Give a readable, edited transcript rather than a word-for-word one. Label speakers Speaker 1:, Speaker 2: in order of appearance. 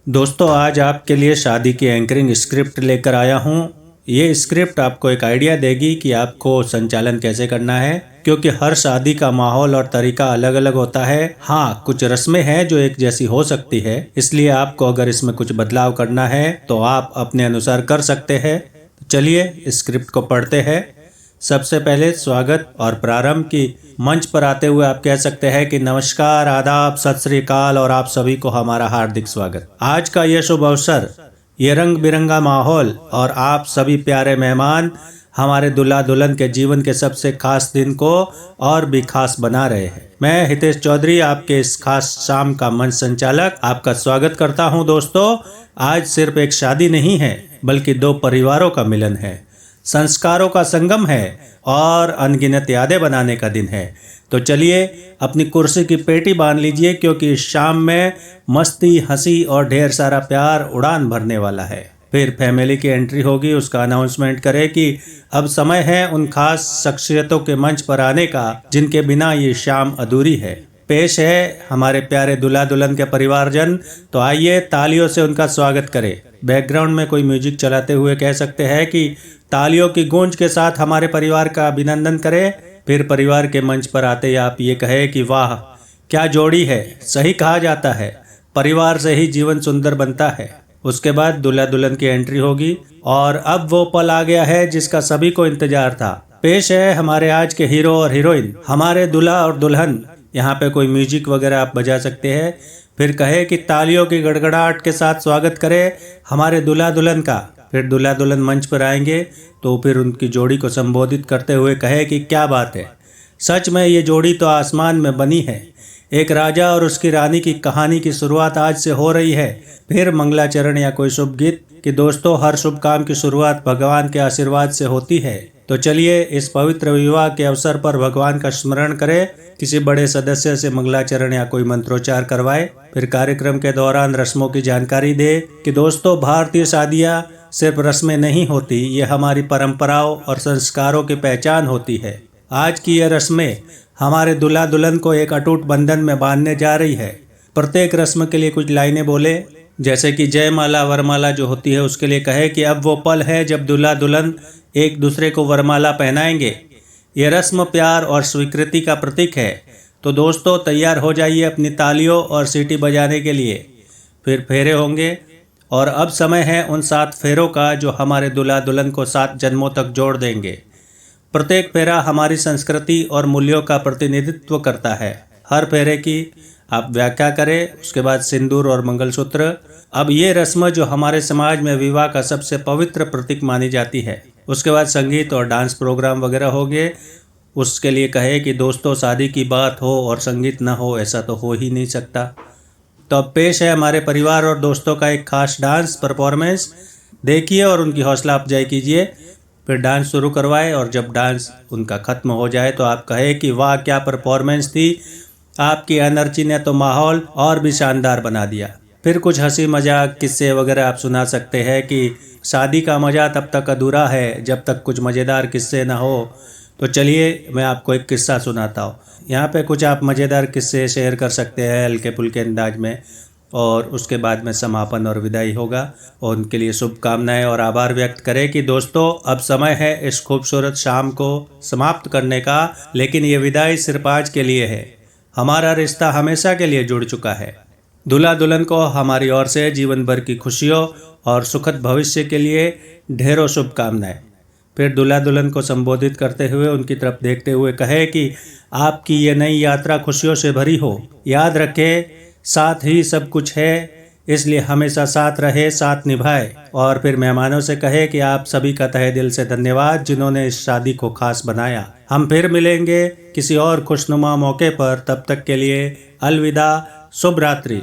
Speaker 1: दोस्तों, आज आपके लिए शादी की एंकरिंग स्क्रिप्ट लेकर आया हूँ। ये स्क्रिप्ट आपको एक आइडिया देगी कि आपको संचालन कैसे करना है, क्योंकि हर शादी का माहौल और तरीका अलग अलग होता है। हाँ, कुछ रस्में हैं जो एक जैसी हो सकती है, इसलिए आपको अगर इसमें कुछ बदलाव करना है तो आप अपने अनुसार कर सकते हैं। चलिए स्क्रिप्ट को पढ़ते हैं। सबसे पहले स्वागत और प्रारंभ की मंच पर आते हुए आप कह सकते हैं कि नमस्कार, आदाब, सत श्री अकाल और आप सभी को हमारा हार्दिक स्वागत। आज का यह शुभ अवसर, ये रंग बिरंगा माहौल और आप सभी प्यारे मेहमान हमारे दूल्हा दुल्हन के जीवन के सबसे खास दिन को और भी खास बना रहे हैं। मैं हितेश चौधरी, आपके इस खास शाम का मंच संचालक, आपका स्वागत करता हूं। दोस्तों, आज सिर्फ एक शादी नहीं है, बल्कि दो परिवारों का मिलन है, संस्कारों का संगम है और अनगिनत यादें बनाने का दिन है। तो चलिए अपनी कुर्सी की पेटी बांध लीजिए, क्योंकि इस शाम में मस्ती, हंसी और ढेर सारा प्यार उड़ान भरने वाला है। फिर फैमिली की एंट्री होगी, उसका अनाउंसमेंट करें कि अब समय है उन खास शख्सियतों के मंच पर आने का जिनके बिना ये शाम अधूरी है। पेश है हमारे प्यारे दूल्हा दुल्हन के परिवारजन। तो आइए तालियों से उनका स्वागत करें। बैकग्राउंड में कोई म्यूजिक चलाते हुए कह सकते हैं कि तालियों की गूंज के साथ हमारे परिवार का अभिनंदन करें। फिर परिवार के मंच पर आते ही आप ये कहें कि वाह क्या जोड़ी है। सही कहा जाता है, परिवार से ही जीवन सुंदर बनता है। उसके बाद दूल्हा दुल्हन की एंट्री होगी और अब वो पल आ गया है जिसका सभी को इंतजार था। पेश है हमारे आज के हीरो और हीरोइन, हमारे दूल्हा और दुल्हन। यहाँ पे कोई म्यूजिक वगैरह आप बजा सकते हैं। फिर कहे कि तालियों की गड़गड़ाहट के साथ स्वागत करें हमारे दूल्हा दुल्हन का। फिर दूल्हा दुल्हन मंच पर आएंगे तो फिर उनकी जोड़ी को संबोधित करते हुए कहे कि क्या बात है, सच में ये जोड़ी तो आसमान में बनी है। एक राजा और उसकी रानी की कहानी की शुरुआत आज से हो रही है। फिर मंगलाचरण या कोई शुभ गीत कि दोस्तों, हर शुभ काम की शुरुआत भगवान के आशीर्वाद से होती है। तो चलिए इस पवित्र विवाह के अवसर पर भगवान का स्मरण करें, किसी बड़े सदस्य से मंगलाचरण या कोई मंत्रोच्चार करवाए। फिर कार्यक्रम के दौरान रस्मों की जानकारी दे कि दोस्तों, भारतीय शादियाँ सिर्फ रस्में नहीं होती, ये हमारी परंपराओं और संस्कारों की पहचान होती है। आज की ये रस्में हमारे दूल्हा दुल्हन को एक अटूट बंधन में बांधने जा रही है। प्रत्येक रस्म के लिए कुछ लाइनें बोले, जैसे कि जयमाला वरमाला जो होती है उसके लिए कहे कि अब वो पल है जब दूल्हा दुल्हन एक दूसरे को वरमाला पहनाएंगे। ये रस्म प्यार और स्वीकृति का प्रतीक है। तो दोस्तों, तैयार हो जाइए अपनी तालियों और सीटी बजाने के लिए। फिर फेरे होंगे और अब समय है उन 7 फेरों का जो हमारे दूल्हा दुल्हन को 7 जन्मों तक जोड़ देंगे। प्रत्येक फेरा हमारी संस्कृति और मूल्यों का प्रतिनिधित्व करता है। हर फेरे की आप व्याख्या करें। उसके बाद सिंदूर और मंगलसूत्र। अब ये रस्म जो हमारे समाज में विवाह का सबसे पवित्र प्रतीक मानी जाती है। उसके बाद संगीत और डांस प्रोग्राम वगैरह होंगे। उसके लिए कहे कि दोस्तों, शादी की बात हो और संगीत ना हो, ऐसा तो हो ही नहीं सकता। तो अब पेश है हमारे परिवार और दोस्तों का एक खास डांस परफॉर्मेंस। देखिए और उनकी हौसला अफजाई कीजिए। फिर डांस शुरू करवाए और जब डांस उनका ख़त्म हो जाए तो आप कहे कि वाह क्या परफॉर्मेंस थी, आपकी एनर्जी ने तो माहौल और भी शानदार बना दिया। फिर कुछ हंसी मजाक किस्से वगैरह आप सुना सकते हैं कि शादी का मज़ा तब तक अधूरा है जब तक कुछ मज़ेदार किस्से ना हो। तो चलिए मैं आपको एक किस्सा सुनाता हूँ। यहाँ पे कुछ आप मज़ेदार किस्से शेयर कर सकते हैं हल्के फुल्के अंदाज में, और उसके बाद में समापन और विदाई होगा। और उनके लिए शुभकामनाएं और आभार व्यक्त करें कि दोस्तों, अब समय है इस खूबसूरत शाम को समाप्त करने का, लेकिन ये विदाई सिर्फ आज के लिए है। हमारा रिश्ता हमेशा के लिए जुड़ चुका है। दूल्हा दुल्हन को हमारी ओर से जीवन भर की खुशियों और सुखद भविष्य के लिए ढेरों शुभकामनाएं। फिर दूल्हा दुल्हन को संबोधित करते हुए उनकी तरफ देखते हुए कहे कि आपकी ये नई यात्रा खुशियों से भरी हो। याद रखें, साथ ही सब कुछ है, इसलिए हमेशा साथ रहे, साथ निभाए। और फिर मेहमानों से कहे कि आप सभी का तहे दिल से धन्यवाद जिन्होंने इस शादी को खास बनाया। हम फिर मिलेंगे किसी और खुशनुमा मौके पर। तब तक के लिए अलविदा, शुभ रात्रि।